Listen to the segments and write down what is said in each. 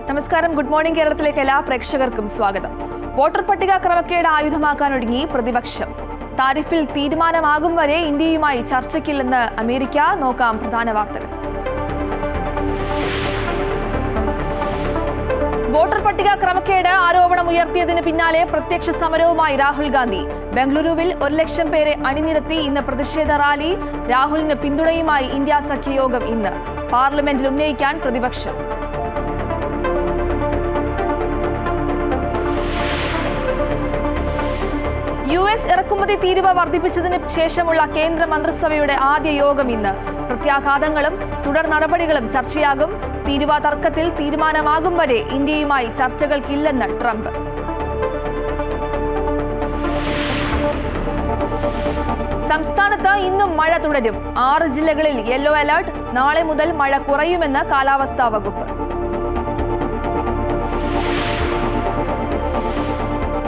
നമസ്കാരം. Good morning കേരളത്തിലേക്ക് എല്ലാ പ്രേക്ഷകർക്കും സ്വാഗതം. വോട്ടർ പട്ടിക ക്രമക്കേട് ആയുധമാക്കാനൊരുങ്ങി പ്രതിപക്ഷം. താരിഫിൽ തീരുമാനമാകും വരെ ഇന്ത്യയുമായി ചർച്ചയ്ക്കില്ലെന്ന് അമേരിക്ക. നോക്കാം പ്രധാന വാർത്തകൾ. വോട്ടർ പട്ടിക ക്രമക്കേട് ആരോപണം ഉയർത്തിയതിന് പിന്നാലെ പ്രത്യക്ഷ സമരവുമായി രാഹുൽ ഗാന്ധി. ബംഗളൂരുവിൽ 1 ലക്ഷം പേരെ അണിനിരത്തി ഇന്ന് പ്രതിഷേധ റാലി. രാഹുലിന് പിന്തുണയുമായി ഇന്ത്യ സഖ്യയോഗം ഇന്ന്. പാർലമെന്റിൽ ഉന്നയിക്കാൻ പ്രതിപക്ഷം. US ഇറക്കുമതി തീരുവ വർദ്ധിപ്പിച്ചതിന് ശേഷമുള്ള കേന്ദ്ര മന്ത്രിസഭയുടെ ആദ്യ യോഗം ഇന്ന്. പ്രത്യാഘാതങ്ങളും തുടർ നടപടികളും ചർച്ചയാകും. തീരുവ തർക്കത്തിൽ തീരുമാനമാകും വരെ ഇന്ത്യയുമായി ചർച്ചകൾക്കില്ലെന്ന് ട്രംപ്. സംസ്ഥാനത്ത് ഇന്നും മഴ തുടരും. 6 ജില്ലകളിൽ യെല്ലോ അലർട്ട്. നാളെ മുതൽ മഴ കുറയുമെന്ന് കാലാവസ്ഥാ വകുപ്പ്.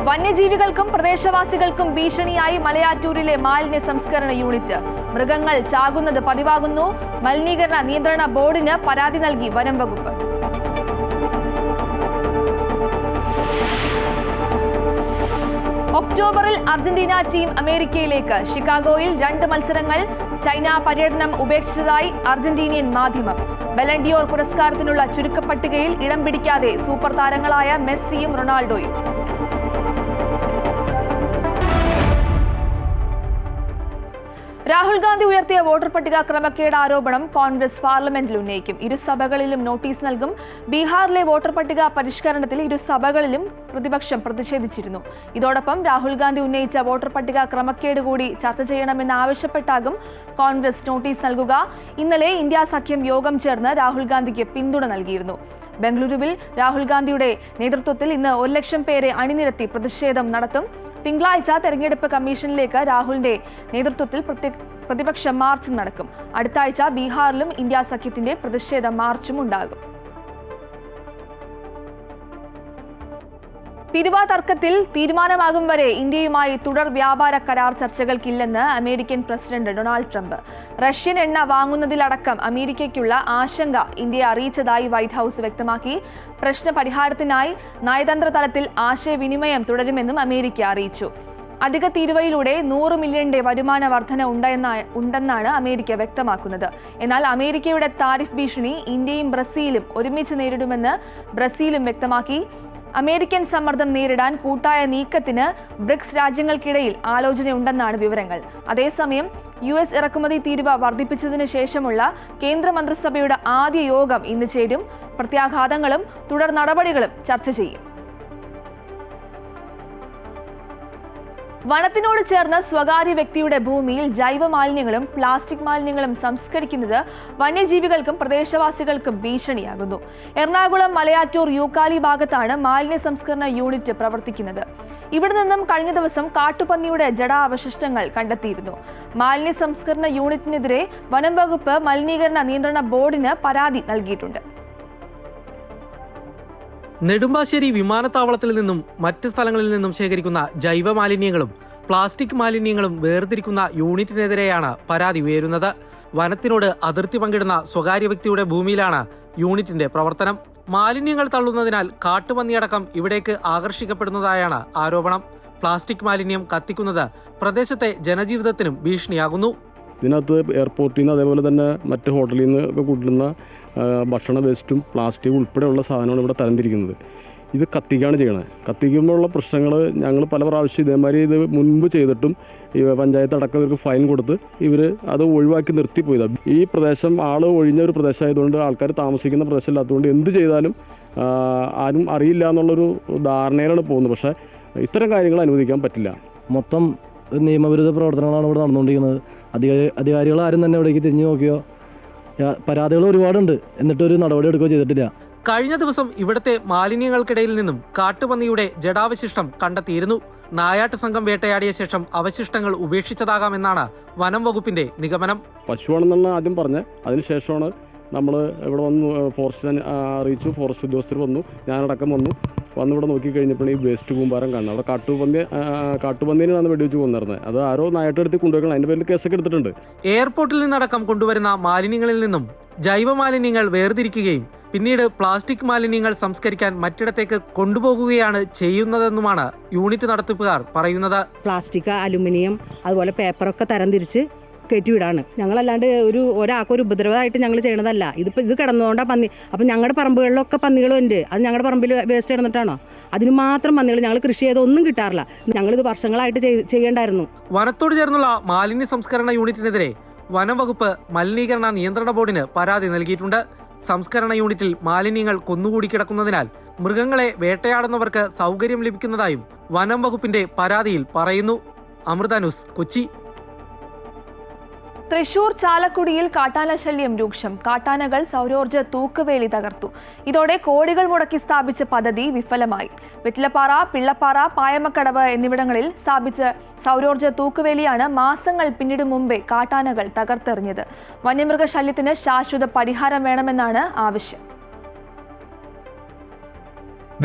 വന്യജീവികൾക്കും പ്രദേശവാസികൾക്കും ഭീഷണിയായി മലയാറ്റൂരിലെ മാലിന്യ സംസ്കരണ യൂണിറ്റ്. മൃഗങ്ങൾ ചാകുന്നത് പതിവാകുന്നു. മലിനീകരണ നിയന്ത്രണ ബോർഡിന് പരാതി നൽകി വനം വകുപ്പ്. ഒക്ടോബറിൽ അർജന്റീന ടീം അമേരിക്കയിലേക്ക്. ഷിക്കാഗോയിൽ 2 മത്സരങ്ങൾ. ചൈന പര്യടനം ഉപേക്ഷിച്ചതായി അർജന്റീനിയൻ മാധ്യമം. ബലൻഡിയോർ പുരസ്കാരത്തിനുള്ള ചുരുക്കപ്പട്ടികയിൽ ഇടം പിടിക്കാതെ സൂപ്പർ താരങ്ങളായ മെസ്സിയും റൊണാൾഡോയും. രാഹുൽ ഗാന്ധി ഉയർത്തിയ വോട്ടർ പട്ടിക ക്രമക്കേട് ആരോപണം കോൺഗ്രസ് പാർലമെന്റിൽ ഉന്നയിക്കും. ഇരുസഭകളിലും നോട്ടീസ് നൽകും. ബീഹാറിലെ വോട്ടർ പട്ടിക പരിഷ്കരണത്തിൽ ഇരുസഭകളിലും പ്രതിപക്ഷം പ്രതിഷേധിച്ചിരുന്നു. ഇതോടൊപ്പം രാഹുൽ ഗാന്ധി ഉന്നയിച്ച വോട്ടർ പട്ടിക ക്രമക്കേട് കൂടി ചർച്ച ചെയ്യണമെന്ന് ആവശ്യപ്പെട്ടാകും കോൺഗ്രസ് നോട്ടീസ് നൽകുക. ഇന്നലെ ഇന്ത്യ സഖ്യം യോഗം ചേർന്ന് രാഹുൽ ഗാന്ധിക്ക് പിന്തുണ നൽകിയിരുന്നു. ബംഗളൂരുവിൽ രാഹുൽ ഗാന്ധിയുടെ നേതൃത്വത്തിൽ ഇന്ന് 1 ലക്ഷം പേരെ അണിനിരത്തി പ്രതിഷേധം നടത്തും. തിങ്കളാഴ്ച തെരഞ്ഞെടുപ്പ് കമ്മീഷനിലേക്ക് രാഹുലിന്റെ നേതൃത്വത്തിൽ പ്രതിപക്ഷ മാർച്ച് നടക്കും. അടുത്ത ആഴ്ച ബീഹാറിലും ഇന്ത്യ സഖ്യത്തിന്റെ പ്രതിഷേധ മാർച്ചും ഉണ്ടാകും. തീരുവ തർക്കത്തിൽ തീരുമാനമാകും വരെ ഇന്ത്യയുമായി തുടർ വ്യാപാര കരാർ ചർച്ചകൾക്കില്ലെന്ന് American president Donald Trump. Russian എണ്ണ വാങ്ങുന്നതിലടക്കം അമേരിക്കയ്ക്കുള്ള ആശങ്ക ഇന്ത്യയെ അറിയിച്ചതായി വൈറ്റ് ഹൌസ് വ്യക്തമാക്കി. പ്രശ്ന പരിഹാരത്തിനായി നയതന്ത്ര തലത്തിൽ ആശയവിനിമയം തുടരുമെന്നും അമേരിക്ക അറിയിച്ചു. അധിക തീരുവയിലൂടെ 100 മില്യന്റെ വരുമാന വർധന ഉണ്ടെന്നാണ് അമേരിക്ക വ്യക്തമാക്കുന്നത്. എന്നാൽ അമേരിക്കയുടെ താരിഫ് ഭീഷണി ഇന്ത്യയും ബ്രസീലും ഒരുമിച്ച് നേരിടുമെന്ന് ബ്രസീലും വ്യക്തമാക്കി. അമേരിക്കൻ സമ്മർദ്ദം നേരിടാൻ കൂട്ടായ നീക്കത്തിന് ബ്രിക്സ് രാജ്യങ്ങൾക്കിടയിൽ ആലോചനയുണ്ടെന്നാണ് വിവരങ്ങൾ. അതേസമയം US ഇറക്കുമതി തീരുവ വർദ്ധിപ്പിച്ചതിന് ശേഷമുള്ള കേന്ദ്ര മന്ത്രിസഭയുടെ ആദ്യ യോഗം ഇന്ന് ചേരും. പ്രത്യാഘാതങ്ങളും തുടർ നടപടികളും ചർച്ച ചെയ്യും. വനത്തിനോട് ചേർന്ന് സ്വകാര്യ വ്യക്തിയുടെ ഭൂമിയിൽ ജൈവ മാലിന്യങ്ങളും പ്ലാസ്റ്റിക് മാലിന്യങ്ങളും സംസ്കരിക്കുന്നത് വന്യജീവികൾക്കും പ്രദേശവാസികൾക്കും ഭീഷണിയാകുന്നു. എറണാകുളം മലയാറ്റൂർ യൂക്കാലി ഭാഗത്താണ് മാലിന്യ സംസ്കരണ യൂണിറ്റ് പ്രവർത്തിക്കുന്നത്. ഇവിടെ നിന്നും കഴിഞ്ഞ ദിവസം കാട്ടുപന്നിയുടെ ജഡാവശിഷ്ടങ്ങൾ കണ്ടെത്തിയിരുന്നു. മാലിന്യ സംസ്കരണ യൂണിറ്റിനെതിരെ വനം വകുപ്പ് മലിനീകരണ നിയന്ത്രണ ബോർഡിന് പരാതി നൽകിയിട്ടുണ്ട്. നെടുമ്പാശ്ശേരി വിമാനത്താവളത്തിൽ നിന്നും മറ്റ് സ്ഥലങ്ങളിൽ നിന്നും ശേഖരിക്കുന്ന ജൈവ മാലിന്യങ്ങളും പ്ലാസ്റ്റിക് മാലിന്യങ്ങളും വേർതിരിക്കുന്ന യൂണിറ്റിനെതിരെയാണ് പരാതി ഉയരുന്നത്. വനത്തിനോട് അതിർത്തി പങ്കിടുന്ന സ്വകാര്യ വ്യക്തിയുടെ ഭൂമിയിലാണ് യൂണിറ്റിന്റെ പ്രവർത്തനം. മാലിന്യങ്ങൾ തള്ളുന്നതിനാൽ കാട്ടുപന്നിയടക്കം ഇവിടേക്ക് ആകർഷിക്കപ്പെടുന്നതായാണ് ആരോപണം. പ്ലാസ്റ്റിക് മാലിന്യം കത്തിക്കുന്നത് പ്രദേശത്തെ ജനജീവിതത്തിനും ഭീഷണിയാകുന്നു. ഇതിനകത്ത് എയർപോർട്ടിൽ നിന്ന് അതേപോലെ തന്നെ മറ്റ് ഹോട്ടലിൽ നിന്ന് ഒക്കെ കൊണ്ടുവരുന്ന ഭക്ഷണ വേസ്റ്റും പ്ലാസ്റ്റിക്കും ഉൾപ്പെടെയുള്ള സാധനമാണ് ഇവിടെ തരംതിരിക്കുന്നത്. ഇത് കത്തിക്കുകയാണ് ചെയ്യണത്. കത്തിക്കുമ്പോഴുള്ള പ്രശ്നങ്ങൾ ഞങ്ങൾ പല പ്രാവശ്യം ഇതേമാതിരി ഇത് മുൻപ് ചെയ്തിട്ടും പഞ്ചായത്ത് അടക്കം ഇവർക്ക് ഫൈൻ കൊടുത്ത് ഇവർ അത് ഒഴിവാക്കി നിർത്തിപ്പോയതാണ്. ഈ പ്രദേശം ഒഴിഞ്ഞ ഒരു പ്രദേശമായതുകൊണ്ട് ആൾക്കാർ താമസിക്കുന്ന പ്രദേശമില്ലാത്തതുകൊണ്ട് എന്ത് ചെയ്താലും ആരും അറിയില്ല എന്നുള്ളൊരു ധാരണയിലാണ് പോകുന്നത്. പക്ഷേ ഇത്തരം കാര്യങ്ങൾ അനുവദിക്കാൻ പറ്റില്ല. മൊത്തം നിയമവിരുദ്ധ പ്രവർത്തനങ്ങളാണ് ഇവിടെ നടന്നുകൊണ്ടിരിക്കുന്നത്. അധികാരികൾ ആരും തന്നെ ഇവിടേക്ക് തിരിഞ്ഞു നോക്കിയോ? പരാതികൾ ഒരുപാടുണ്ട്, എന്നിട്ടൊരു നടപടി എടുക്കുകയോ ചെയ്തിട്ടില്ല. കഴിഞ്ഞ ദിവസം ഇവിടുത്തെ മാലിന്യങ്ങൾക്കിടയിൽ നിന്നും കാട്ടുപന്നിയുടെ ജഡാവശിഷ്ടം കണ്ടെത്തിയിരുന്നു. നായാട്ട് സംഘം വേട്ടയാടിയ ശേഷം അവശിഷ്ടങ്ങൾ ഉപേക്ഷിച്ചതാകാമെന്നാണ് വനം വകുപ്പിന്റെ നിഗമനം. പശുവാണെന്നാണ് ആദ്യം പറഞ്ഞത്. അതിനുശേഷമാണ് നമ്മൾ ഇവിടെ വന്ന് ഫോറസ്റ്റിനെ അറിയിച്ചു. ഫോറസ്റ്റ് ഉദ്യോഗസ്ഥർ വന്നു, ഞാനടക്കം വന്നിവിടെ നോക്കിക്കഴിഞ്ഞപ്പോൾ ഈ വേസ്റ്റ് കൂമ്പാരം കാണണം. അവിടെ കാട്ടുപന്നീനാണ് വെടിവെച്ച് കൊന്നിരുന്നത്. അത് ആരോ നായാട്ടെടുത്ത് കൊണ്ടുവയ്ക്കണം. അതിൻ്റെ പേരിൽ കേസൊക്കെ എടുത്തിട്ടുണ്ട്. എയർപോർട്ടിൽ നിന്നടക്കം കൊണ്ടുവരുന്ന മാലിന്യങ്ങളിൽ നിന്നും ജൈവ മാലിന്യങ്ങൾ വേർതിരിക്കുകയും പിന്നീട് പ്ലാസ്റ്റിക് മാലിന്യങ്ങൾ സംസ്കരിക്കാൻ മറ്റിടത്തേക്ക് കൊണ്ടുപോകുകയാണ് ചെയ്യുന്നതെന്നുമാണ് യൂണിറ്റ് നടത്തിപ്പുകാർ പറയുന്നത്. പ്ലാസ്റ്റിക്, അലുമിനിയം, അതുപോലെ പേപ്പറൊക്കെ തരംതിരിച്ച് കയറ്റിവിടാണ്. ഞങ്ങളല്ലാണ്ട് ഒരാൾക്കൊരു ഉപദ്രവമായിട്ട് ഞങ്ങൾ ചെയ്യണതല്ല. ഇത് കിടന്നുകൊണ്ടാണ് പന്നി. അപ്പം ഞങ്ങളുടെ പറമ്പുകളിലൊക്കെ പന്നികളുണ്ട്. അത് ഞങ്ങളുടെ പറമ്പിൽ വേസ്റ്റ് കിടന്നിട്ടാണോ? അതിന് മാത്രം പന്നികൾ. ഞങ്ങൾ കൃഷി ചെയ്തൊന്നും കിട്ടാറില്ല. ഞങ്ങളിത് വർഷങ്ങളായിട്ട് ചെയ്യേണ്ടായിരുന്നു. വനത്തോട് ചേർന്നുള്ള മാലിന്യ സംസ്കരണ യൂണിറ്റിനെതിരെ വനം വകുപ്പ് മലിനീകരണ നിയന്ത്രണ ബോർഡിന് പരാതി നൽകിയിട്ടുണ്ട്. സംസ്കരണ യൂണിറ്റിൽ മാലിന്യങ്ങൾ കൊന്നുകൂടി കിടക്കുന്നതിനാൽ മൃഗങ്ങളെ വേട്ടയാടുന്നവർക്ക് സൗകര്യം ലഭിക്കുന്നതായും വനം വകുപ്പിന്റെ പരാതിയിൽ പറയുന്നു. അമൃത ന്യൂസ്, കൊച്ചി. തൃശൂർ ചാലക്കുടിയിൽ കാട്ടാന ശല്യം രൂക്ഷം. കാട്ടാനകൾ സൗരോർജ്ജ തൂക്കുവേലി തകർത്തു. ഇതോടെ കോടികൾ മുടക്കി സ്ഥാപിച്ച പദ്ധതി വിഫലമായി. വെറ്റിലപ്പാറ, പിള്ളപ്പാറ, പായമക്കടവ് എന്നിവിടങ്ങളിൽ സ്ഥാപിച്ച സൗരോർജ്ജ തൂക്കുവേലിയാണ് മാസങ്ങൾ പിന്നിടും മുമ്പേ കാട്ടാനകൾ തകർത്തെറിഞ്ഞത്. വന്യമൃഗശല്യത്തിന് ശാശ്വത പരിഹാരം വേണമെന്നാണ് ആവശ്യം.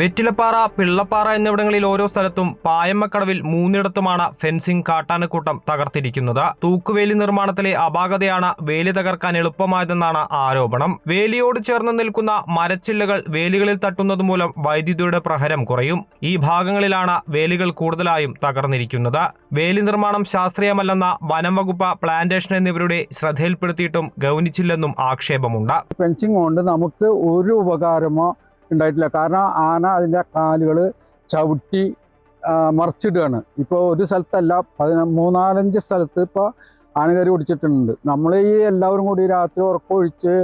വെറ്റിലപ്പാറ, പിള്ളപ്പാറ എന്നിവിടങ്ങളിൽ ഓരോ സ്ഥലത്തും പായമ്മക്കടവിൽ 3ഇടത്തുമാണ് ഫെൻസിംഗ് കാട്ടാനക്കൂട്ടം തകർത്തിരിക്കുന്നത്. തൂക്കുവേലി നിർമ്മാണത്തിലെ അപാകതയാണ് വേലി തകർക്കാൻ എളുപ്പമായതെന്നാണ് ആരോപണം. വേലിയോട് ചേർന്ന് നിൽക്കുന്ന മരച്ചില്ലകൾ വേലികളിൽ തട്ടുന്നത് മൂലം വൈദ്യുതിയുടെ പ്രഹരം കുറയും. ഈ ഭാഗങ്ങളിലാണ് വേലികൾ കൂടുതലായും തകർന്നിരിക്കുന്നത്. വേലി നിർമ്മാണം ശാസ്ത്രീയമല്ലെന്ന വനം വകുപ്പ്, പ്ലാന്റേഷൻ എന്നിവരുടെ ശ്രദ്ധയിൽപ്പെടുത്തിയിട്ടും ഗൗനിച്ചില്ലെന്നും ആക്ഷേപമുണ്ട്. ഫെൻസിംഗ് കൊണ്ട് നമുക്ക് ഒരു ഉപകാരമോ ഉണ്ടായിട്ടില്ല. കാരണം ആന അതിൻ്റെ കാലുകൾ ചവിട്ടി മറിച്ചിടുകയാണ്. ഇപ്പോൾ ഒരു സ്ഥലത്തല്ല, 3-4 സ്ഥലത്ത് ഇപ്പോൾ ആന കയറി ഓടിച്ചിട്ടുണ്ട്. നമ്മൾ ഈ എല്ലാവരും കൂടി രാത്രി ഉറക്കമൊഴിച്ച്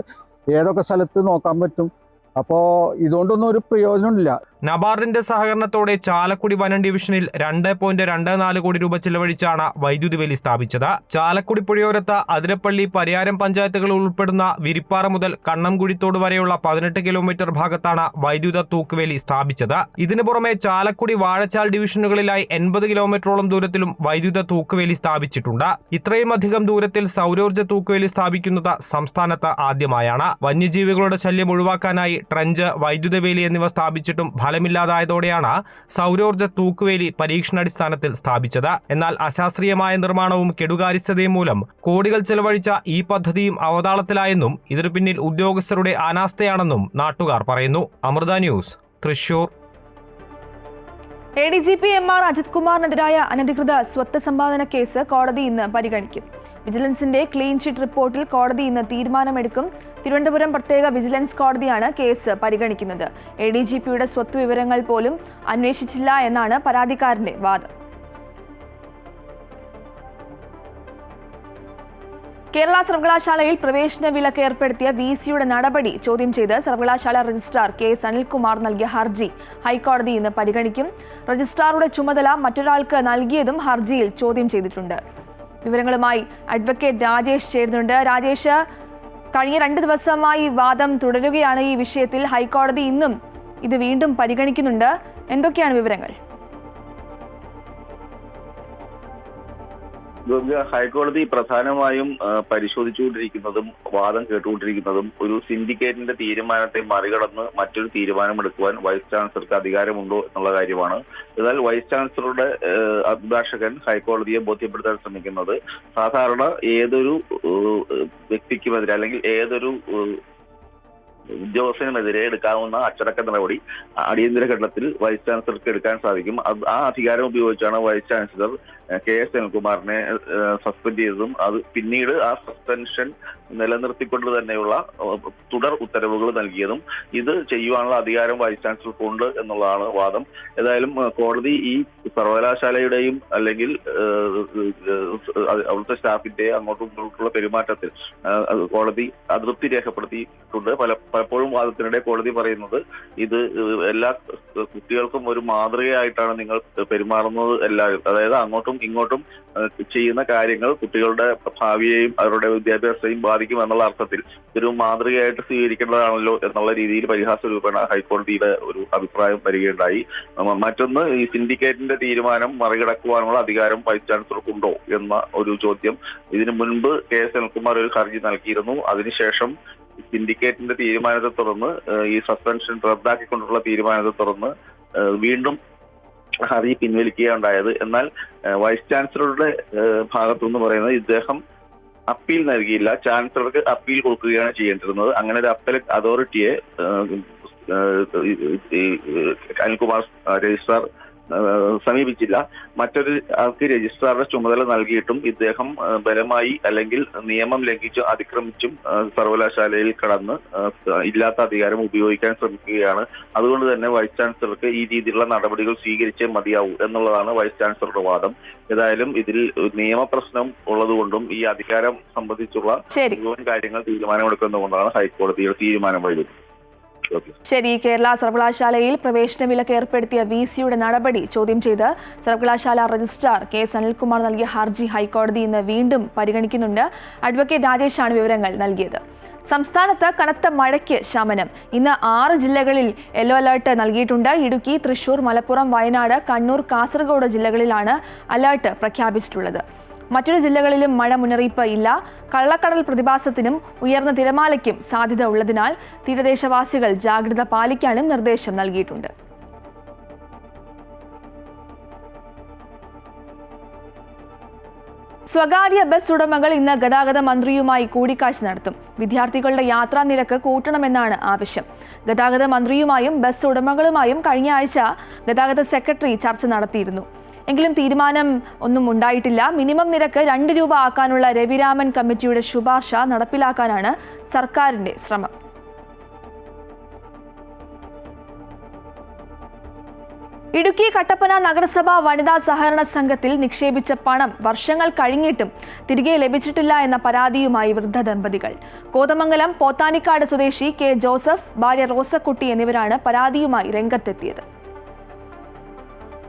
ഏതൊക്കെ സ്ഥലത്ത് നോക്കാൻ പറ്റും? അപ്പോൾ ഇതുകൊണ്ടൊന്നും ഒരു പ്രയോജനമില്ല. നബാർഡിന്റെ സഹകരണത്തോടെ ചാലക്കുടി വനം ഡിവിഷനിൽ 2.24 കോടി രൂപ ചെലവഴിച്ചാണ് വൈദ്യുതി വേലി സ്ഥാപിച്ചത്. ചാലക്കുടി പുഴയോരത്ത് അതിരപ്പള്ളി, പരിയാരം പഞ്ചായത്തുകൾ ഉൾപ്പെടുന്ന വിരിപ്പാറ മുതൽ കണ്ണംകുഴിത്തോട് വരെയുള്ള 18 കിലോമീറ്റർ ഭാഗത്താണ് വൈദ്യുത തൂക്കുവേലി സ്ഥാപിച്ചത്. ഇതിനു പുറമെ ചാലക്കുടി, വാഴച്ചാൽ ഡിവിഷനുകളിലായി 80 കിലോമീറ്ററോളം ദൂരത്തിലും വൈദ്യുത തൂക്കുവേലി സ്ഥാപിച്ചിട്ടുണ്ട്. ഇത്രയും അധികം ദൂരത്തിൽ സൗരോർജ്ജ തൂക്കുവേലി സ്ഥാപിക്കുന്നത് സംസ്ഥാനത്ത് ആദ്യമായാണ്. വന്യജീവികളുടെ ശല്യം ഒഴിവാക്കാനായി ട്രഞ്ച്, വൈദ്യുത വേലി എന്നിവ സ്ഥാപിച്ചിട്ടും ഫലമില്ലാതായതോടെയാണ് സൗരോർജ്ജ തൂക്കുവേലി പരീക്ഷണാടിസ്ഥാനത്തിൽ സ്ഥാപിച്ചത്. എന്നാൽ അശാസ്ത്രീയമായ നിർമ്മാണവും കെടുകാര്യസ്ഥതയും മൂലം കോടികൾ ചെലവഴിച്ച ഈ പദ്ധതിയും അവതാളത്തിലായെന്നും ഇതിനു പിന്നിൽ ഉദ്യോഗസ്ഥരുടെ അനാസ്ഥയാണെന്നും നാട്ടുകാർ പറയുന്നു. Amrita news, Thrissur. ADGP MR Ajith കുമാറിനെതിരായ അനധികൃത സ്വത്ത് സമ്പാദന കേസ് കോടതി ഇന്ന് പരിഗണിക്കും. വിജിലൻസിന്റെ ക്ലീൻ ചിറ്റ് റിപ്പോർട്ടിൽ കോടതി ഇന്ന് തീരുമാനമെടുക്കും. തിരുവനന്തപുരം പ്രത്യേക വിജിലൻസ് കോടതിയാണ് കേസ് പരിഗണിക്കുന്നത്. ADGPയുടെ സ്വത്ത് വിവരങ്ങൾ പോലും അന്വേഷിച്ചില്ല എന്നാണ് പരാതിക്കാരന്റെ വാദം. കേരള സർവകലാശാലയിൽ പ്രവേശന വിലക്ക് ഏർപ്പെടുത്തിയ VCയുടെ നടപടി ചോദ്യം ചെയ്ത് സർവകലാശാല രജിസ്ട്രാർ KS അനിൽകുമാർ നൽകിയ ഹർജി ഹൈക്കോടതി ഇന്ന് പരിഗണിക്കും. രജിസ്ട്രാറുടെ ചുമതല മറ്റൊരാൾക്ക് നൽകിയതും ഹർജിയിൽ ചോദ്യം ചെയ്തിട്ടുണ്ട്. വിവരങ്ങളുമായി അഡ്വക്കേറ്റ് രാജേഷ് ചേരുന്നുണ്ട്. രാജേഷ്, കഴിഞ്ഞ 2 ദിവസമായി വാദം തുടരുകയാണ് ഈ വിഷയത്തിൽ. ഹൈക്കോടതി ഇന്നും ഇത് വീണ്ടും പരിഗണിക്കുന്നുണ്ട്. എന്തൊക്കെയാണ് വിവരങ്ങൾ? ഹൈക്കോടതി പ്രധാനമായും പരിശോധിച്ചുകൊണ്ടിരിക്കുന്നതും വാദം കേട്ടുകൊണ്ടിരിക്കുന്നതും ഒരു സിൻഡിക്കേറ്റിന്റെ തീരുമാനത്തെ മറികടന്ന് മറ്റൊരു തീരുമാനമെടുക്കുവാൻ വൈസ് ചാൻസലർക്ക് അധികാരമുണ്ടോ എന്നുള്ള കാര്യമാണ്. എന്നാൽ വൈസ് ചാൻസലറുടെ അഭിഭാഷകൻ ഹൈക്കോടതിയെ ബോധ്യപ്പെടുത്താൻ ശ്രമിക്കുന്നത് സാധാരണ ഏതൊരു വ്യക്തിക്കുമെതിരെ അല്ലെങ്കിൽ ഏതൊരു ഉദ്യോഗസ്ഥനുമെതിരെ എടുക്കാവുന്ന അച്ചടക്ക നടപടി അടിയന്തര ഘട്ടത്തിൽ വൈസ് ചാൻസലർക്ക് എടുക്കാൻ സാധിക്കും. ആ അധികാരം ഉപയോഗിച്ചാണ് വൈസ് ചാൻസലർ KS അനിൽകുമാറിനെ സസ്പെൻഡ് ചെയ്തതും അത് പിന്നീട് ആ സസ്പെൻഷൻ നിലനിർത്തിക്കൊണ്ട് തന്നെയുള്ള തുടർ ഉത്തരവുകൾ നൽകിയതും. ഇത് ചെയ്യുവാനുള്ള അധികാരം വൈസ് ചാൻസലർക്കുണ്ട് എന്നുള്ളതാണ് വാദം. ഏതായാലും കോടതി ഈ സർവകലാശാലയുടെയും അല്ലെങ്കിൽ അവിടുത്തെ സ്റ്റാഫിന്റെ അങ്ങോട്ടും ഇങ്ങോട്ടുള്ള പെരുമാറ്റത്തിൽ കോടതി അതൃപ്തി രേഖപ്പെടുത്തിയിട്ടുണ്ട്. പലപ്പോഴും വാദത്തിനിടെ കോടതി പറയുന്നത് ഇത് എല്ലാ കുട്ടികൾക്കും ഒരു മാതൃകയായിട്ടാണ് നിങ്ങൾ പെരുമാറുന്നത് എല്ലാവരും, അതായത് അങ്ങോട്ടും ഇങ്ങോട്ടും ചെയ്യുന്ന കാര്യങ്ങൾ കുട്ടികളുടെ ഭാവിയെയും അവരുടെ വിദ്യാഭ്യാസത്തെയും ബാധിക്കുമെന്നുള്ള അർത്ഥത്തിൽ ഒരു മാതൃകയായിട്ട് സ്വീകരിക്കേണ്ടതാണല്ലോ എന്നുള്ള രീതിയിൽ പരിഹാസ രൂപേണ ഹൈക്കോടതിയുടെ ഒരു അഭിപ്രായം വരികയുണ്ടായി. മറ്റൊന്ന്, ഈ സിൻഡിക്കേറ്റിന്റെ തീരുമാനം മറികടക്കുവാനുള്ള അധികാരം വൈസ് ചാൻസലർക്കുണ്ടോ എന്ന ഒരു ചോദ്യം. ഇതിനു മുൻപ് KS അനിൽകുമാർ ഒരു ഹർജി നൽകിയിരുന്നു. അതിനുശേഷം സിൻഡിക്കേറ്റിന്റെ തീരുമാനത്തെ തുടർന്ന് ഈ സസ്പെൻഷൻ റദ്ദാക്കിക്കൊണ്ടുള്ള തീരുമാനത്തെ തുടർന്ന് വീണ്ടും ഹർജി പിൻവലിക്കുകയുണ്ടായത്. എന്നാൽ വൈസ് ചാൻസലറുടെ ഭാഗത്തുനിന്ന് പറയുന്നത് ഇദ്ദേഹം അപ്പീൽ നൽകിയില്ല. ചാൻസലർക്ക് അപ്പീൽ കൊടുക്കുകയാണ് ചെയ്യേണ്ടിരുന്നത്. അങ്ങനെ ഒരു അപ്പലറ്റ് അതോറിറ്റിയെ അനിൽകുമാർ രജിസ്ട്രാർ സമീപിച്ചില്ല. മറ്റൊരു ആൾക്ക് രജിസ്ട്രാറുടെ ചുമതല നൽകിയിട്ടും ഇദ്ദേഹം ബലമായി അല്ലെങ്കിൽ നിയമം ലംഘിച്ചും അതിക്രമിച്ചും സർവകലാശാലയിൽ കടന്ന് ഇല്ലാത്ത അധികാരം ഉപയോഗിക്കാൻ ശ്രമിക്കുകയാണ്. അതുകൊണ്ട് തന്നെ വൈസ് ചാൻസലർക്ക് ഈ രീതിയിലുള്ള നടപടികൾ സ്വീകരിച്ചേ മതിയാവൂ എന്നുള്ളതാണ് വൈസ് ചാൻസലറുടെ വാദം. ഏതായാലും ഇതിൽ നിയമപ്രശ്നം ഉള്ളതുകൊണ്ടും ഈ അധികാരം സംബന്ധിച്ചുള്ള മുഴുവൻ കാര്യങ്ങൾ തീരുമാനമെടുക്കുന്നതുകൊണ്ടാണ് ഹൈക്കോടതിയുടെ തീരുമാനം വൈകുന്നത്. ശരി. കേരള സർവകലാശാലയിൽ പ്രവേശന വിലക്ക് ഏർപ്പെടുത്തിയ VC-യുടെ നടപടി ചോദ്യം ചെയ്ത് സർവകലാശാല രജിസ്ട്രാർ KS അനിൽകുമാർ നൽകിയ ഹർജി ഹൈക്കോടതി ഇന്ന് വീണ്ടും പരിഗണിക്കുന്നുണ്ട്. അഡ്വക്കേറ്റ് രാജേഷാണ് വിവരങ്ങൾ നൽകിയത്. സംസ്ഥാനത്ത് കനത്ത മഴയ്ക്ക് ശമനം. ഇന്ന് 6 ജില്ലകളിൽ യെല്ലോ അലർട്ട് നൽകിയിട്ടുണ്ട്. ഇടുക്കി, തൃശൂർ, മലപ്പുറം, വയനാട്, കണ്ണൂർ, കാസർഗോഡ് ജില്ലകളിലാണ് അലർട്ട് പ്രഖ്യാപിച്ചിട്ടുള്ളത്. മറ്റൊരു ജില്ലകളിലും മഴ മുന്നറിയിപ്പ് ഇല്ല. കള്ളക്കടൽ പ്രതിഭാസത്തിനും ഉയർന്ന തിരമാലയ്ക്കും സാധ്യത ഉള്ളതിനാൽ തീരദേശവാസികൾ ജാഗ്രത പാലിക്കാനും നിർദ്ദേശം നൽകിയിട്ടുണ്ട്. സ്വകാര്യ ബസ് ഉടമകൾ ഇന്ന് ഗതാഗത മന്ത്രിയുമായി കൂടിക്കാഴ്ച നടത്തും. വിദ്യാർത്ഥികളുടെ യാത്രാ നിരക്ക് കൂട്ടണമെന്നാണ് ആവശ്യം. ഗതാഗത മന്ത്രിയുമായും ബസ് ഉടമകളുമായും കഴിഞ്ഞ ആഴ്ച ഗതാഗത സെക്രട്ടറി ചർച്ച നടത്തിയിരുന്നു. എങ്കിലും തീരുമാനം ഒന്നും ഉണ്ടായിട്ടില്ല. മിനിമം നിരക്ക് 2 രൂപ ആക്കാനുള്ള രവിരാമൻ കമ്മിറ്റിയുടെ ശുപാർശ നടപ്പിലാക്കാനാണ് സർക്കാരിന്റെ ശ്രമം. ഇടുക്കി കട്ടപ്പന നഗരസഭ വനിതാ സഹകരണ സംഘത്തിൽ നിക്ഷേപിച്ച പണം വർഷങ്ങൾ കഴിഞ്ഞിട്ടും തിരികെ ലഭിച്ചിട്ടില്ല എന്ന പരാതിയുമായി വൃദ്ധ ദമ്പതികൾ. കോതമംഗലം പോത്താനിക്കാട് സ്വദേശി K. ജോസഫ്, ഭാര്യ റോസക്കുട്ടി എന്നിവരാണ് പരാതിയുമായി രംഗത്തെത്തിയത്.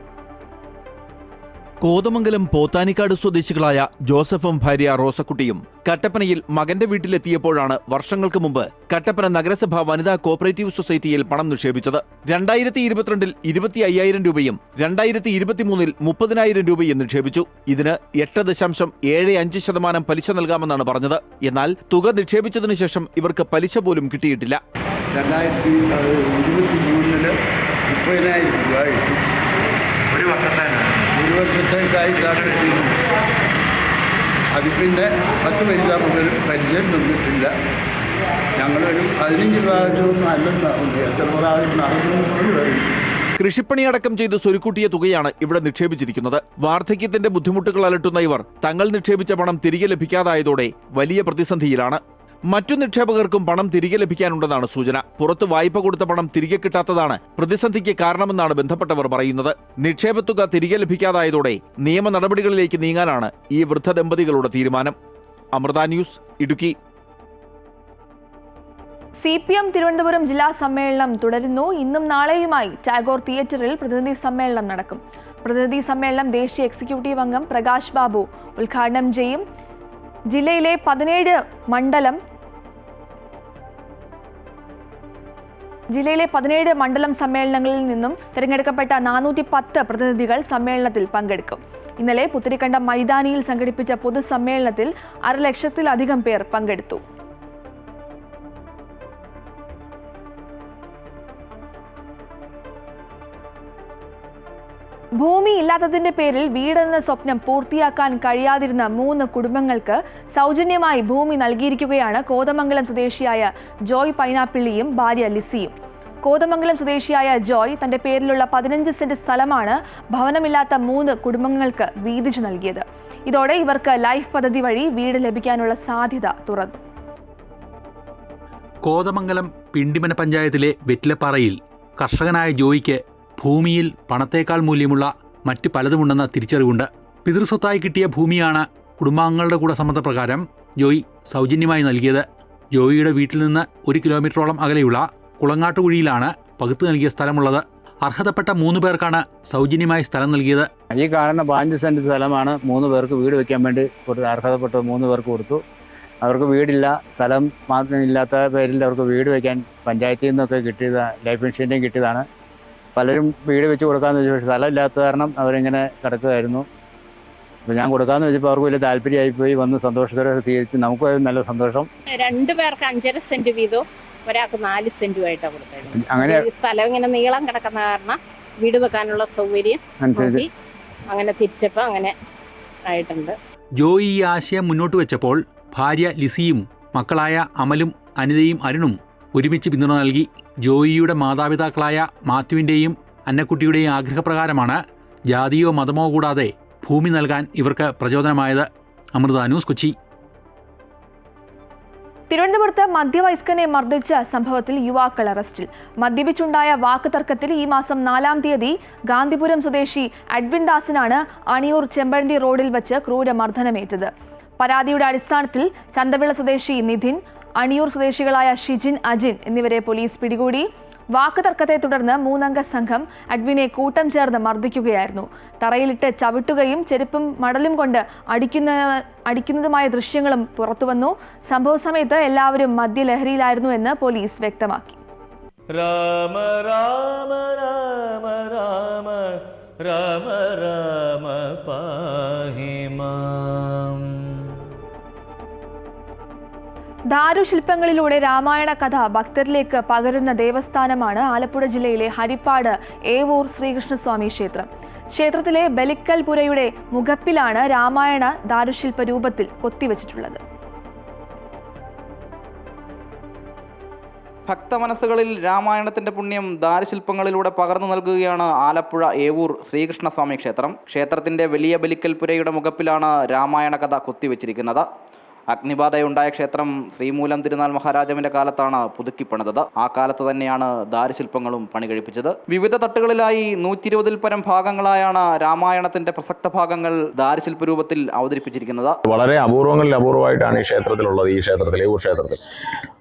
കോതമംഗലം പോത്താനിക്കാട് സ്വദേശികളായ ജോസഫും ഭാര്യ റോസക്കുട്ടിയും കട്ടപ്പനയിൽ മകന്റെ വീട്ടിലെത്തിയപ്പോഴാണ് വർഷങ്ങൾക്ക് മുമ്പ് കട്ടപ്പന നഗരസഭ വനിതാ കോഓപ്പറേറ്റീവ് സൊസൈറ്റിയിൽ പണം നിക്ഷേപിച്ചത്. 2022-ൽ 25,000 രൂപയും 2023-ൽ 30,000 രൂപയും നിക്ഷേപിച്ചു. ഇതിന് 8.75% പലിശ നൽകാമെന്നാണ് പറഞ്ഞത്. എന്നാൽ തുക നിക്ഷേപിച്ചതിനു ശേഷം ഇവർക്ക് പലിശ പോലും കിട്ടിയിട്ടില്ല. 2023-ൽ 30,000 രൂപ ഒരു വർഷത്തേക്കായി അത് പിന്നെ 10 പൈസ മുതൽ പരിചയം തന്നിട്ടില്ല. ഞങ്ങളൊരു 15 പ്രാവശ്യമൊന്നും അല്ലെന്നാണ്, എത്ര പ്രാവശ്യം നടന്നു. കൃഷിപ്പണിയടക്കം ചെയ്ത് സ്വരുക്കൂട്ടിയ തുകയാണ് ഇവിടെ നിക്ഷേപിച്ചിരിക്കുന്നത്. വാർദ്ധക്യത്തിന്റെ ബുദ്ധിമുട്ടുകൾ അലട്ടുന്ന ഇവർ തങ്ങൾ നിക്ഷേപിച്ച പണം തിരികെ ലഭിക്കാതായതോടെ വലിയ പ്രതിസന്ധിയിലാണ്. മറ്റു നിക്ഷേപകർക്കും പണം തിരികെ ലഭിക്കാനുണ്ടെന്നാണ് സൂചന. പുറത്ത് വായ്പ കൊടുത്ത പണം തിരികെ കിട്ടാത്തതാണ് പ്രതിസന്ധിക്ക് കാരണമെന്നാണ് ബന്ധപ്പെട്ടവർ പറയുന്നത്. നിക്ഷേപത്തുക തിരികെ ലഭിക്കാതായതോടെ നിയമ നടപടികളിലേക്ക് നീങ്ങാനാണ് ഈ വൃദ്ധ ദമ്പതികളുടെ തീരുമാനം. അമൃത ന്യൂസ്, ഇടുക്കി. CPM തിരുവനന്തപുരം ജില്ലാ സമ്മേളനം തുടരുന്നു. ഇന്നും നാളെയുമായി ടാഗോർ തിയേറ്ററിൽ പ്രതിനിധി സമ്മേളനം നടക്കും. പ്രതിനിധി സമ്മേളനം ദേശീയ എക്സിക്യൂട്ടീവ് അംഗം പ്രകാശ് ബാബു ഉദ്ഘാടനം ചെയ്യും. ജില്ലയിലെ 17 മണ്ഡലം സമ്മേളനങ്ങളിൽ നിന്നും തിരഞ്ഞെടുക്കപ്പെട്ട 410 പ്രതിനിധികൾ സമ്മേളനത്തിൽ പങ്കെടുക്കും. ഇന്നലെ പുത്തരിക്കണ്ടം മൈതാനിയിൽ സംഘടിപ്പിച്ച പൊതുസമ്മേളനത്തിൽ 1,00,000-ലധികം പേർ പങ്കെടുത്തു. ഭൂമി ഇല്ലാത്തതിന്റെ പേരിൽ വീടെന്ന സ്വപ്നം പൂർത്തിയാക്കാൻ കഴിയാതിരുന്ന 3 കുടുംബങ്ങൾക്ക് സൗജന്യമായി ഭൂമി നൽകിയിരിക്കുകയാണ് കോതമംഗലം സ്വദേശിയായ ജോയ് പൈനാപ്പിള്ളിയും ഭാര്യ ലിസിയും. കോതമംഗലം സ്വദേശിയായ ജോയ് തന്റെ പേരിലുള്ള 15 സെന്റ് സ്ഥലമാണ് ഭവനമില്ലാത്ത 3 കുടുംബങ്ങൾക്ക് വീതിച്ചു നൽകിയത്. ഇതോടെ ഇവർക്ക് ലൈഫ് പദ്ധതി വഴി വീട് ലഭിക്കാനുള്ള സാധ്യത തുറന്നു. കോതമംഗലം പിണ്ടിമന പഞ്ചായത്തിലെ വെറ്റിലപ്പാറയിൽ കർഷകനായ ജോയിക്ക് ഭൂമിയിൽ പണത്തേക്കാൾ മൂല്യമുള്ള മറ്റ് പലതുമുണ്ടെന്ന തിരിച്ചറിവുണ്ട്. പിതൃസ്വത്തായി കിട്ടിയ ഭൂമിയാണ് കുടുംബാംഗങ്ങളുടെ കൂടെ സമ്മതപ്രകാരം ജോയി സൗജന്യമായി നൽകിയത്. ജോയിയുടെ വീട്ടിൽ നിന്ന് 1 കിലോമീറ്ററോളം അകലെയുള്ള കുളങ്ങാട്ടുകുഴിയിലാണ് പകുത്തു നൽകിയ സ്ഥലമുള്ളത്. അർഹതപ്പെട്ട 3 പേർക്കാണ് സൗജന്യമായി സ്ഥലം നൽകിയത്. ഈ കാണുന്ന 5 സെന്റ് സ്ഥലമാണ് 3 പേർക്ക് വീട് വെക്കാൻ വേണ്ടി അർഹതപ്പെട്ട 3 പേർക്ക് കൊടുത്തു. അവർക്ക് വീടില്ല, സ്ഥലം മാത്രമില്ലാത്ത പേരിൽ അവർക്ക് വീട് വയ്ക്കാൻ പഞ്ചായത്തിൽ നിന്നൊക്കെ കിട്ടിയത്, ലൈഫ് ഇൻഷുറൻസും കിട്ടിയതാണ്. പലരും വീട് വെച്ച് കൊടുക്കാമെന്ന് വെച്ചാൽ സ്ഥലമില്ലാത്ത കാരണം അവരിങ്ങനെ കിടക്കുകയായിരുന്നു. അപ്പോൾ ഞാൻ കൊടുക്കാമെന്ന് വെച്ചപ്പോൾ അവർക്ക് വലിയ താല്പര്യമായിപ്പോയി, വന്ന് സന്തോഷത്തോടെ സ്വീകരിച്ച് നമുക്ക് നല്ല സന്തോഷം. 2 പേർക്ക് 5.5 സെന്റ് വീതവും ഒരാൾക്ക് 4 സെന്റുമായിട്ടാണ് കൊടുക്കുന്നത്. അങ്ങനെ സ്ഥലം ഇങ്ങനെ നീളം കിടക്കുന്ന കാരണം വീട് വെക്കാനുള്ള സൗകര്യം അങ്ങനെ തിരിച്ചപ്പോൾ അങ്ങനെ ആയിട്ടുണ്ട്. ജോയി ഈ ആശയം മുന്നോട്ട് വെച്ചപ്പോൾ ഭാര്യ ലിസിയും മക്കളായ അമലും അനിതയും അരുണും ഒരുമിച്ച് പിന്തുണ നൽകി. ജോയിയുടെ മാതാപിതാക്കളായ മാത്യുവിൻ്റെയും അന്നക്കുട്ടിയുടെയും ആഗ്രഹപ്രകാരമാണ് ജാതിയോ മതമോ കൂടാതെ ഭൂമി നൽകാൻ ഇവർക്ക് പ്രചോദനമായത്. അമൃത ന്യൂസ്, കൊച്ചി. തിരുവനന്തപുരത്ത് മധ്യവയസ്കനെ മർദ്ദിച്ച സംഭവത്തിൽ യുവാക്കൾ അറസ്റ്റിൽ. മദ്യപിച്ചുണ്ടായ വാക്കുതർക്കത്തിൽ ഈ മാസം 4-ാം തീയതി ഗാന്ധിപുരം സ്വദേശി അഡ്വിൻ ദാസിനാണ് അണിയൂർ ചെമ്പഴന്തി റോഡിൽ വച്ച് ക്രൂരമർദ്ദനമേറ്റത്. പരാതിയുടെ അടിസ്ഥാനത്തിൽ ചന്തവിള സ്വദേശി നിധിൻ, അണിയൂർ സ്വദേശികളായ ഷിജിൻ, അജിൻ എന്നിവരെ പോലീസ് പിടികൂടി. വാക്കുതർക്കത്തെ തുടർന്ന് 3-അംഗ സംഘം അഡ്വിനെ കൂട്ടം ചേർന്ന് മർദ്ദിക്കുകയായിരുന്നു. തറയിലിട്ട് ചവിട്ടുകയും ചെരുപ്പും മടലും കൊണ്ട് അടിക്കുന്നതുമായ ദൃശ്യങ്ങളും പുറത്തുവന്നു. സംഭവ സമയത്ത് എല്ലാവരും മദ്യലഹരിയിലായിരുന്നു എന്ന് പോലീസ് വ്യക്തമാക്കി. രാമ രാമ രാമ രാമ രാമ രാമ പാഹി മാം. ദാരുശില്പങ്ങളിലൂടെ രാമായണ കഥ ഭക്തരിലേക്ക് പകരുന്ന ദേവസ്ഥാനമാണ് ആലപ്പുഴ ജില്ലയിലെ ഹരിപ്പാട് ഏവൂർ ശ്രീകൃഷ്ണസ്വാമി ക്ഷേത്രം. ക്ഷേത്രത്തിലെ ബലിക്കൽ പുരയുടെ മുഖപ്പിലാണ് രാമായണ ദാരുശില്പ രൂപത്തിൽ കൊത്തിവച്ചിട്ടുള്ളത്. ഭക്തമനസ്സുകളിൽ രാമായണത്തിന്റെ പുണ്യം ദാരുശില്പങ്ങളിലൂടെ പകർന്നു നൽകുകയാണ് ആലപ്പുഴ ഏവൂർ ശ്രീകൃഷ്ണസ്വാമി ക്ഷേത്രം. ക്ഷേത്രത്തിന്റെ വലിയ ബലിക്കൽ പുരയുടെ മുഖപ്പിലാണ് രാമായണ കഥ കൊത്തിവെച്ചിരിക്കുന്നത്. അഗ്നിബാധയുണ്ടായ ക്ഷേത്രം ശ്രീമൂലം തിരുനാൾ മഹാരാജാവിന്റെ കാലത്താണ് പുതുക്കിപ്പണിതത്. ആ കാലത്ത് തന്നെയാണ് ദാരുശില്പങ്ങളും പണി കഴിപ്പിച്ചത്. വിവിധ തട്ടുകളിലായി 120-ൽ പരം ഭാഗങ്ങളായാണ് രാമായണത്തിന്റെ പ്രസക്ത ഭാഗങ്ങൾ ദാരുശില്പ രൂപത്തിൽ അവതരിപ്പിച്ചിരിക്കുന്നത്. വളരെ അപൂർവങ്ങളിൽ അപൂർവമായിട്ടാണ് ഈ ക്ഷേത്രത്തിലുള്ളത്, ഈ ക്ഷേത്രത്തിൽ, ഏവൂർ ക്ഷേത്രത്തിൽ.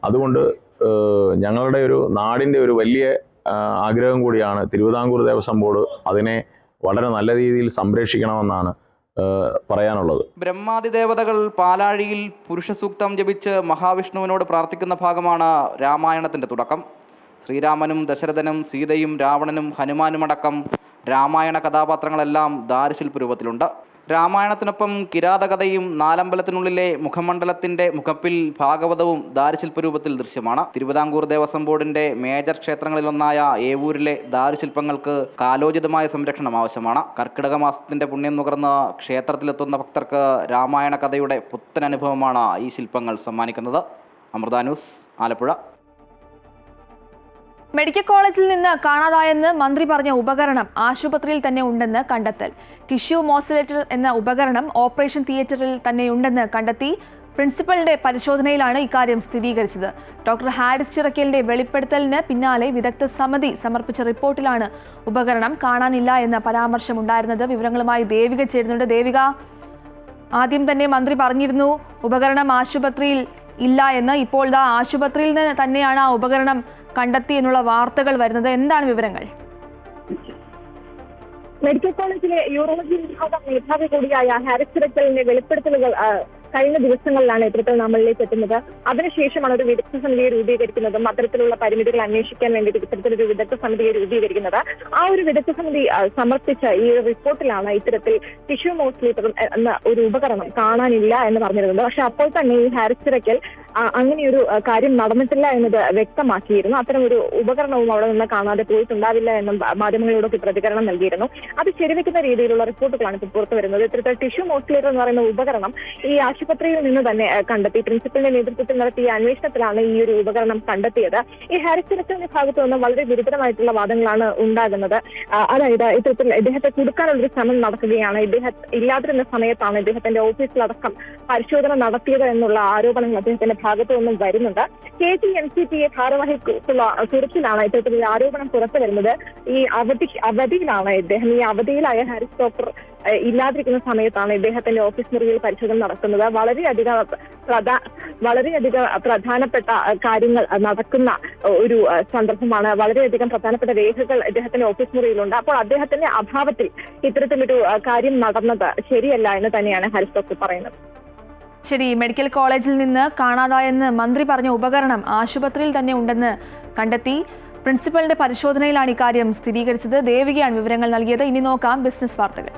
അതുകൊണ്ട് ഞങ്ങളുടെ ഒരു നാടിൻ്റെ ഒരു വലിയ ആഗ്രഹം കൂടിയാണ് തിരുവിതാംകൂർ ദേവസ്വം ബോർഡ് അതിനെ വളരെ നല്ല രീതിയിൽ സംരക്ഷിക്കണമെന്നാണ് പറയാനുള്ളത്. ബ്രഹ്മാദിദേവതകൾ പാലാഴിയിൽ പുരുഷസൂക്തം ജപിച്ച് മഹാവിഷ്ണുവിനോട് പ്രാർത്ഥിക്കുന്ന ഭാഗമാണ് രാമായണത്തിന്റെ തുടക്കം. ശ്രീരാമനും ദശരഥനും സീതയും രാവണനും ഹനുമാനുമടക്കം രാമായണ കഥാപാത്രങ്ങളെല്ലാം ദാരുശില്പ രൂപത്തിലുണ്ട്. രാമായണത്തിനൊപ്പം കിരാതകഥയും നാലമ്പലത്തിനുള്ളിലെ മുഖമണ്ഡലത്തിന്റെ മുഖപ്പിൽ ഭാഗവതവും ദാരുശില്പ രൂപത്തിൽ ദൃശ്യമാണ്. തിരുവിതാംകൂർ ദേവസ്വം ബോർഡിന്റെ മേജർ ക്ഷേത്രങ്ങളിലൊന്നായ ഏവൂരിലെ ദാരുശില്പങ്ങൾക്ക് കാലോചിതമായ സംരക്ഷണം ആവശ്യമാണ്. കർക്കിടക മാസത്തിന്റെ പുണ്യം നുകർന്ന് ക്ഷേത്രത്തിലെത്തുന്ന ഭക്തർക്ക് രാമായണ കഥയുടെ പുത്തൻ അനുഭവമാണ് ഈ ശില്പങ്ങൾ സമ്മാനിക്കുന്നത്. അമൃത ന്യൂസ്, ആലപ്പുഴ. മെഡിക്കൽ കോളേജിൽ നിന്ന് കാണാതായെന്ന് മന്ത്രി പറഞ്ഞ ഉപകരണം ആശുപത്രിയിൽ തന്നെ ഉണ്ടെന്ന് കണ്ടെത്തൽ. ടിഷ്യൂ മോസിലേറ്റർ എന്ന ഉപകരണം ഓപ്പറേഷൻ തിയേറ്ററിൽ തന്നെയുണ്ടെന്ന് കണ്ടെത്തി. പ്രിൻസിപ്പലിന്റെ പരിശോധനയിലാണ് ഇക്കാര്യം സ്ഥിരീകരിച്ചത്. ഡോക്ടർ ഹാരിസ് ചിറക്കലിന്റെ വെളിപ്പെടുത്തലിന് പിന്നാലെ വിദഗ്ധ സമിതി സമർപ്പിച്ച റിപ്പോർട്ടിലാണ് ഉപകരണം കാണാനില്ല എന്ന പരാമർശമുണ്ടായിരുന്നത്. വിവരങ്ങളുമായി ദേവിക ചേരുന്നുണ്ട്. ദേവിക, ആദ്യം തന്നെ മന്ത്രി പറഞ്ഞിരുന്നു ഉപകരണം ആശുപത്രിയിൽ ഇല്ല എന്ന്. ഇപ്പോൾ ആശുപത്രിയിൽ നിന്ന് തന്നെയാണ് ആ ഉപകരണം കണ്ടെത്തി എന്നുള്ള വാർത്തകൾ വരുന്നത്. എന്താണ് വിവരങ്ങൾ? മെഡിക്കൽ കോളേജിലെ യൂറോളജി വിഭാഗം മേധാവി കൂടിയായ ഹാരിസ് ചിറക്കലിന്റെ വെളിപ്പെടുത്തലുകൾ കഴിഞ്ഞ ദിവസങ്ങളിലാണ് ഇത്തരത്തിൽ നമ്മളിലേക്ക് എത്തുന്നത്. അതിനുശേഷമാണ് ഒരു വിദഗ്ധ സമിതിയെ രൂപീകരിക്കുന്നതും അത്തരത്തിലുള്ള പരിമിതികൾ അന്വേഷിക്കാൻ വേണ്ടി ഇത്തരത്തിലൊരു വിദഗ്ധ സമിതിയെ രൂപീകരിക്കുന്നത്. ആ ഒരു വിദഗ്ധ സമിതി സമർപ്പിച്ച ഈ റിപ്പോർട്ടിലാണ് ഇത്തരത്തിൽ ടിഷ്യൂ മോസിലേറ്റർ എന്ന ഒരു ഉപകരണം കാണാനില്ല എന്ന് പറഞ്ഞിരുന്നത്. പക്ഷെ അപ്പോൾ തന്നെ ഈ ഹാരിസ് ചിറക്കൽ അങ്ങനെയൊരു കാര്യം നടന്നിട്ടില്ല എന്നത് വ്യക്തമാക്കിയിരുന്നു. അത്തരം ഒരു ഉപകരണവും അവിടെ നിന്ന് കാണാതെ പോയിട്ടുണ്ടാവില്ല എന്നും മാധ്യമങ്ങളോടൊക്കെ പ്രതികരണം നൽകിയിരുന്നു. അത് ശരിവെക്കുന്ന രീതിയിലുള്ള റിപ്പോർട്ടുകളാണ് ഇപ്പോൾ പുറത്തു വരുന്നത്. ഇത്തരത്തിൽ ടിഷ്യൂ മോസിലേറ്റർ എന്ന് പറയുന്ന ഉപകരണം ഈ ആശുപത്രിയിൽ നിന്ന് തന്നെ കണ്ടെത്തി. പ്രിൻസിപ്പലിന്റെ നേതൃത്വത്തിൽ നടത്തിയ അന്വേഷണത്തിലാണ് ഈ ഒരു ഉപകരണം കണ്ടെത്തിയത്. ഈ ഹാരിസ് ചിറക്കലിന്റെ ഭാഗത്തു നിന്ന് വളരെ ഗുരുതരമായിട്ടുള്ള വാദങ്ങളാണ് ഉണ്ടാകുന്നത്. അതായത് ഇത്തരത്തിൽ ഇദ്ദേഹത്തെ കുടുക്കാനുള്ളൊരു ശ്രമം നടക്കുകയാണ്. ഇദ്ദേഹം ഇല്ലാതിരുന്ന സമയത്താണ് ഇദ്ദേഹത്തിന്റെ ഓഫീസിലടക്കം പരിശോധന നടത്തിയത് എന്നുള്ള ആരോപണങ്ങൾ അദ്ദേഹത്തിന്റെ ഭാഗത്തു നിന്നും വരുന്നുണ്ട്. KTMCPയെ ഭാരവാഹിക്കുള്ള കുറിച്ചിലാണ് ഇത്തരത്തിലൊരു ആരോപണം പുറത്തു വരുന്നത്. ഈ അവധിയിലാണ് ഇദ്ദേഹം, ഈ അവധിയിലായ ഹാരിസ് ഡോക്ടർ ഇല്ലാതിരിക്കുന്ന സമയത്താണ് ഇദ്ദേഹത്തിന്റെ ഓഫീസ് മുറിയിൽ പരിശോധന നടത്തുന്നത്. വളരെയധികം പ്രധാനപ്പെട്ട കാര്യങ്ങൾ നടക്കുന്ന ഒരു സന്ദർഭമാണ്. വളരെയധികം പ്രധാനപ്പെട്ട രേഖകൾ ഇദ്ദേഹത്തിന്റെ ഓഫീസ് മുറിയിലുണ്ട്. അപ്പോൾ അദ്ദേഹത്തിന്റെ അഭാവത്തിൽ ഇത്തരത്തിലൊരു കാര്യം നടന്നത് ശരിയല്ല എന്ന് തന്നെയാണ് ഹാരിസ് ഡോക്ടർ പറയുന്നത്. ശരി, മെഡിക്കൽ കോളേജിൽ നിന്ന് കാണാതായെന്ന് മന്ത്രി പറഞ്ഞ ഉപകരണം ആശുപത്രിയിൽ തന്നെ ഉണ്ടെന്ന് കണ്ടെത്തി. പ്രിൻസിപ്പലിന്റെ പരിശോധനയിലാണ് ഇക്കാര്യം സ്ഥിരീകരിച്ചത്. ദേവികയാണ് വിവരങ്ങൾ നൽകിയത്. ഇനി നോക്കാം ബിസിനസ് വാർത്തകൾ.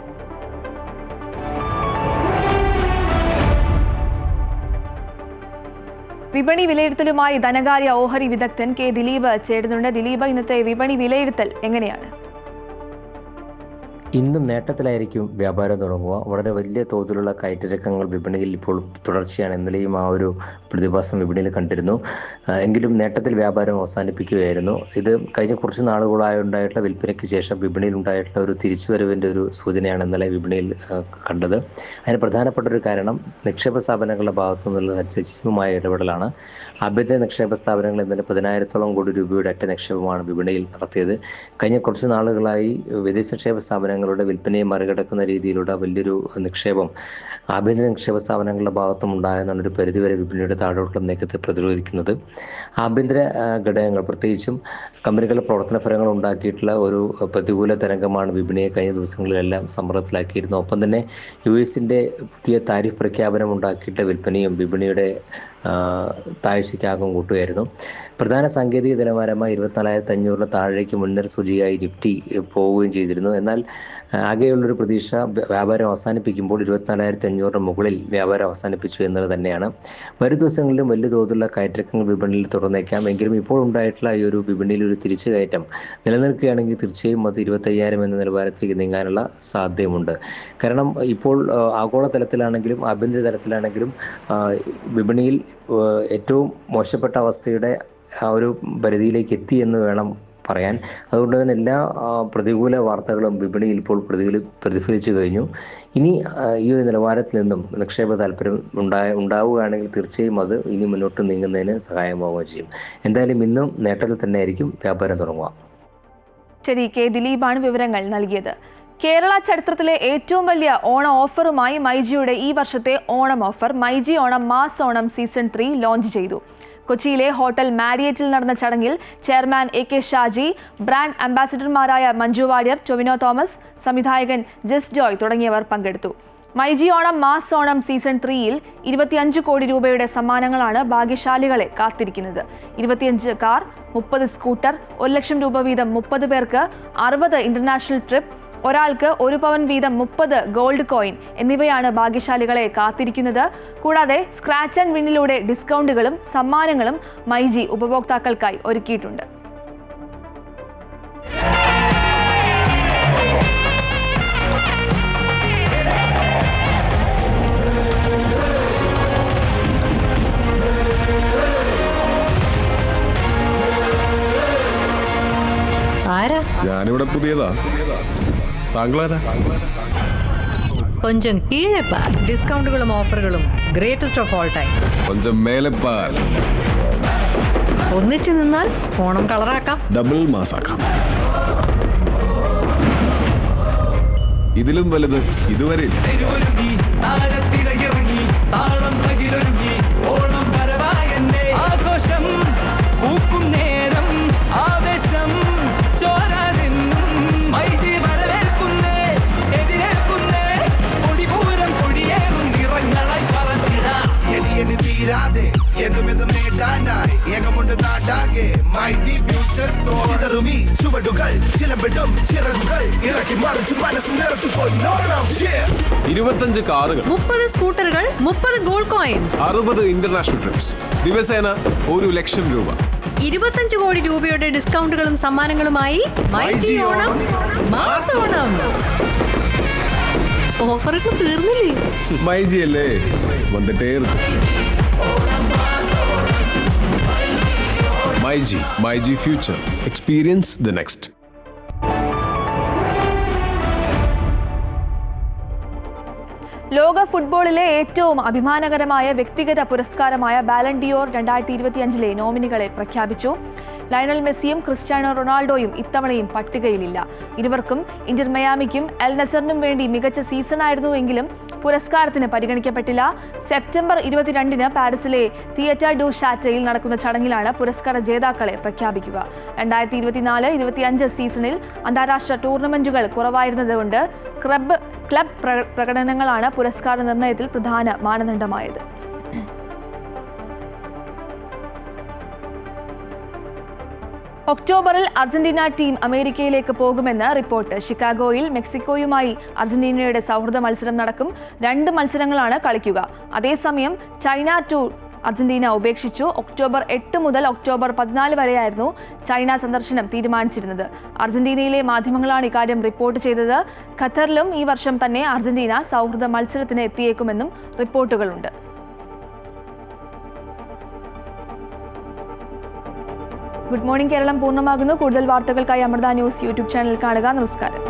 വിപണി വിലയിരുത്തലുമായി ധനകാര്യ ഓഹരി വിദഗ്ധൻ കെ ദിലീപ് ചേരുന്നുണ്ട്. ദിലീപ്, ഇന്നത്തെ വിപണി വിലയിരുത്തൽ എങ്ങനെയാണ്? ഇന്നും നേട്ടത്തിലായിരിക്കും വ്യാപാരം തുടങ്ങുക. വളരെ വലിയ തോതിലുള്ള കയറ്റിറക്കങ്ങൾ വിപണിയിൽ ഇപ്പോൾ തുടർച്ചയാണ്. ഇന്നലെയും ആ ഒരു പ്രതിഭാസം വിപണിയിൽ കണ്ടിരുന്നു. എങ്കിലും നേട്ടത്തിൽ വ്യാപാരം അവസാനിപ്പിക്കുകയായിരുന്നു. ഇത് കഴിഞ്ഞ കുറച്ച് നാളുകളായി ഉണ്ടായിട്ടുള്ള വിൽപ്പനയ്ക്ക് ശേഷം വിപണിയിൽ ഉണ്ടായിട്ടുള്ള ഒരു തിരിച്ചുവരവിൻ്റെ ഒരു സൂചനയാണ് ഇന്നലെ വിപണിയിൽ കണ്ടത്. അതിന് പ്രധാനപ്പെട്ട ഒരു കാരണം നിക്ഷേപ സ്ഥാപനങ്ങളുടെ ഭാഗത്തു നിന്നുള്ള സജീവമായ ഇടപെടലാണ്. ആഭ്യന്തര നിക്ഷേപ സ്ഥാപനങ്ങൾ ഇന്നലെ 10,000-ഓളം കോടി രൂപയുടെ ഒറ്റ നിക്ഷേപമാണ് വിപണിയിൽ നടത്തിയത്. കഴിഞ്ഞ കുറച്ച് നാളുകളായി വിദേശ നിക്ഷേപ സ്ഥാപനങ്ങളുടെ വിൽപ്പനയെ മറികടക്കുന്ന രീതിയിലുള്ള വലിയൊരു നിക്ഷേപം ആഭ്യന്തര നിക്ഷേപ സ്ഥാപനങ്ങളുടെ ഭാഗത്തും ഉണ്ടായെന്നാണ് ഒരു പരിധിവരെ വിപണിയുടെ താഴോട്ടുള്ള നീക്കത്തെ പ്രതിരോധിക്കുന്നത്. ആഭ്യന്തര ഘടകങ്ങൾ പ്രത്യേകിച്ചും കമ്പനികളുടെ പ്രവർത്തന ഫലങ്ങൾ ഉണ്ടാക്കിയിട്ടുള്ള ഒരു പ്രതികൂല തരംഗമാണ് വിപണിയെ കഴിഞ്ഞ ദിവസങ്ങളിലെല്ലാം സമ്മർദ്ദത്തിലാക്കിയിരുന്നത്. ഒപ്പം തന്നെ US-ന്റെ പുതിയ താരിഫ് പ്രഖ്യാപനം ഉണ്ടാക്കിയിട്ടുള്ള വിൽപ്പനയും വിപണിയുടെ താഴ്ചയ്ക്കാകം കൂട്ടുകയായിരുന്നു. പ്രധാന സാങ്കേതിക നിലവാരമായി 24,500 താഴേക്ക് മുൻനിര സൂചികയായി നിഫ്റ്റി പോവുകയും ചെയ്തിരുന്നു. എന്നാൽ ആകെയുള്ളൊരു പ്രതീക്ഷ വ്യാപാരം അവസാനിപ്പിക്കുമ്പോൾ 24,500 മുകളിൽ വ്യാപാരം അവസാനിപ്പിച്ചു എന്നത് തന്നെയാണ്. വരും ദിവസങ്ങളിലും വലിയ തോതിലുള്ള കയറ്റിറക്കങ്ങൾ വിപണിയിൽ തുടർന്നേക്കാം. എങ്കിലും ഇപ്പോൾ ഉണ്ടായിട്ടുള്ള ഈ ഒരു വിപണിയിൽ ഒരു തിരിച്ചു കയറ്റം നിലനിൽക്കുകയാണെങ്കിൽ തീർച്ചയായും അത് 25,000 എന്ന നിലവാരത്തേക്ക് നീങ്ങാനുള്ള സാധ്യതയുമുണ്ട്. കാരണം ഇപ്പോൾ ആഗോള തലത്തിലാണെങ്കിലും ആഭ്യന്തര തലത്തിലാണെങ്കിലും വിപണിയിൽ ഏറ്റവും മോശപ്പെട്ട അവസ്ഥയുടെ ആ ഒരു പരിധിയിലേക്ക് എത്തി എന്ന് വേണം പറയാൻ. അതുകൊണ്ട് തന്നെ എല്ലാ പ്രതികൂല വാർത്തകളും വിപണിയിൽ ഇപ്പോൾ പ്രതിഫലിച്ചു കഴിഞ്ഞു. ഇനി ഈ ഒരു നിലവാരത്തിൽ നിന്നും നിക്ഷേപ താല്പര്യം ഉണ്ടാവുകയാണെങ്കിൽ തീർച്ചയായും അത് ഇനി മുന്നോട്ട് നീങ്ങുന്നതിന് സഹായമാവുകയും ചെയ്യും. എന്തായാലും ഇന്നും നേട്ടത്തിൽ തന്നെ ആയിരിക്കും വ്യാപാരം തുടങ്ങുക. ശരി, കെ ദിലീപാണ് വിവരങ്ങൾ നൽകിയത്. കേരള ചരിത്രത്തിലെ ഏറ്റവും വലിയ ഓണ ഓഫറുമായി മൈജിയുടെ ഈ വർഷത്തെ Onam offer myG Onam mass Onam season 3 launch ചെയ്തു. കൊച്ചിയിലെ ഹോട്ടൽ മാരിയറ്റിൽ നടന്ന ചടങ്ങിൽ ചെയർമാൻ AK ഷാജി, ബ്രാൻഡ് അംബാസിഡർമാരായ മഞ്ജു വാര്യർ, ടൊവിനോ തോമസ്, സംവിധായകൻ ജസ് ജോയ് തുടങ്ങിയവർ പങ്കെടുത്തു. മൈജി ഓണം മാസ് ഓണം സീസൺ 3-ൽ 25 കോടി രൂപയുടെ സമ്മാനങ്ങളാണ് ഭാഗ്യശാലികളെ കാത്തിരിക്കുന്നത്. 25 കാർ, 30 സ്കൂട്ടർ, 1 ലക്ഷം രൂപ വീതം 30 പേർക്ക്, 60 ഇന്റർനാഷണൽ ട്രിപ്പ്, ഒരാൾക്ക് 1 പവൻ വീതം 30 ഗോൾഡ് കോയിൻ എന്നിവയാണ് ഭാഗ്യശാലികളെ കാത്തിരിക്കുന്നത്. കൂടാതെ സ്ക്രാച്ച് ആൻഡ് വിന്നിലൂടെ ഡിസ്കൗണ്ടുകളും സമ്മാനങ്ങളും മൈജി ഉപഭോക്താക്കൾക്കായി ഒരുക്കിയിട്ടുണ്ട്. ഞാനിവിടെ പുതിയതാ. താങ്കളാരാ? கொஞ்சம் கீழேப்பா. டிஸ்கவுண்டுகளும் ஆஃபர்களும் கிரேட்டஸ்ட் ஆஃப் ஆல் டைம். கொஞ்சம் மேலேപ്പാൽ. ഒന്നിച്ചു നിന്നാൽ ഓണം കളറാക്കാം, ഡബിൾ മാസാക്കാം. ഇതിലും വലുത് ഇതുവരെ ചുവടുകൾ ചിലമ്പിടും ചിറകുകൾ ഇറക്കി മറിച്ച് മനസ്സ് നിറച്ചു പൊന്നോണം. 25 കാറുകൾ, 30 സ്കൂട്ടറുകൾ, 30 ഗോൾഡ് കോയിൻസ്, 60 ഇന്റർനാഷണൽ ട്രിപ്സ്, ദിവസേന 1 ലക്ഷം രൂപ, 25 കോടി രൂപയുടെ ഡിസ്കൗണ്ടുകളും സമ്മാനങ്ങളുമായി മൈജി ഓണം മാസ് ഓണം. ഓഫറൊക്കെ തീർന്നില്ലേ? മൈജി അല്ലേ വന്നിട്ടേ myG future. Experience the next. ലോക ഫുട്ബോളിലെ ഏറ്റവും അഭിമാനകരമായ വ്യക്തിഗത പുരസ്കാരമായ ബാലൺ ഡിയോർ 2025-ലെ നോമിനികളെ പ്രഖ്യാപിച്ചു. ലയണൽ മെസ്സിയും ക്രിസ്ത്യാനോ റൊണാൾഡോയും ഇത്തവണയും പട്ടികയിലില്ല. ഇരുവർക്കും ഇന്റർ മയാമിക്കും എൽ നസറിനും വേണ്ടി മികച്ച സീസണായിരുന്നുവെങ്കിലും പുരസ്കാരത്തിന് പരിഗണിക്കപ്പെട്ടില്ല. സെപ്റ്റംബർ 22-ന് പാരീസിലെ തിയേറ്റർ ഡു ഷാറ്റയിൽ നടക്കുന്ന ചടങ്ങിലാണ് പുരസ്കാര ജേതാക്കളെ പ്രഖ്യാപിക്കുക. 2024-25 സീസണിൽ അന്താരാഷ്ട്ര ടൂർണമെന്റുകൾ കുറവായിരുന്നതുകൊണ്ട് ക്ലബ് പ്രകടനങ്ങളാണ് പുരസ്കാര നിർണയത്തിൽ പ്രധാന മാനദണ്ഡമായത്. ഒക്ടോബറിൽ അർജന്റീന ടീം അമേരിക്കയിലേക്ക് പോകുമെന്ന് റിപ്പോർട്ട്. ഷിക്കാഗോയിൽ മെക്സിക്കോയുമായി അർജന്റീനയുടെ സൗഹൃദ മത്സരം നടക്കും. 2 മത്സരങ്ങളാണ് കളിക്കുക. അതേസമയം ചൈന ടൂർ അർജന്റീന ഉപേക്ഷിച്ചു. ഒക്ടോബർ 8 മുതൽ ഒക്ടോബർ 14 വരെയായിരുന്നു ചൈന സന്ദർശനം തീരുമാനിച്ചിരുന്നത്. അർജന്റീനയിലെ മാധ്യമങ്ങളാണ് ഇക്കാര്യം റിപ്പോർട്ട് ചെയ്തത്. ഖത്തറിലും ഈ വർഷം തന്നെ അർജന്റീന സൗഹൃദ മത്സരത്തിന് എത്തിയേക്കുമെന്നും റിപ്പോർട്ടുകളുണ്ട്. ഗുഡ് മോർണിംഗ് കേരളം പൂർണ്ണമാകുന്നു. കൂടുതൽ വാർത്തകൾക്കായി അമൃത ന്യൂസ് യൂട്യൂബ് ചാനൽ കാണുക. നമസ്കാരം.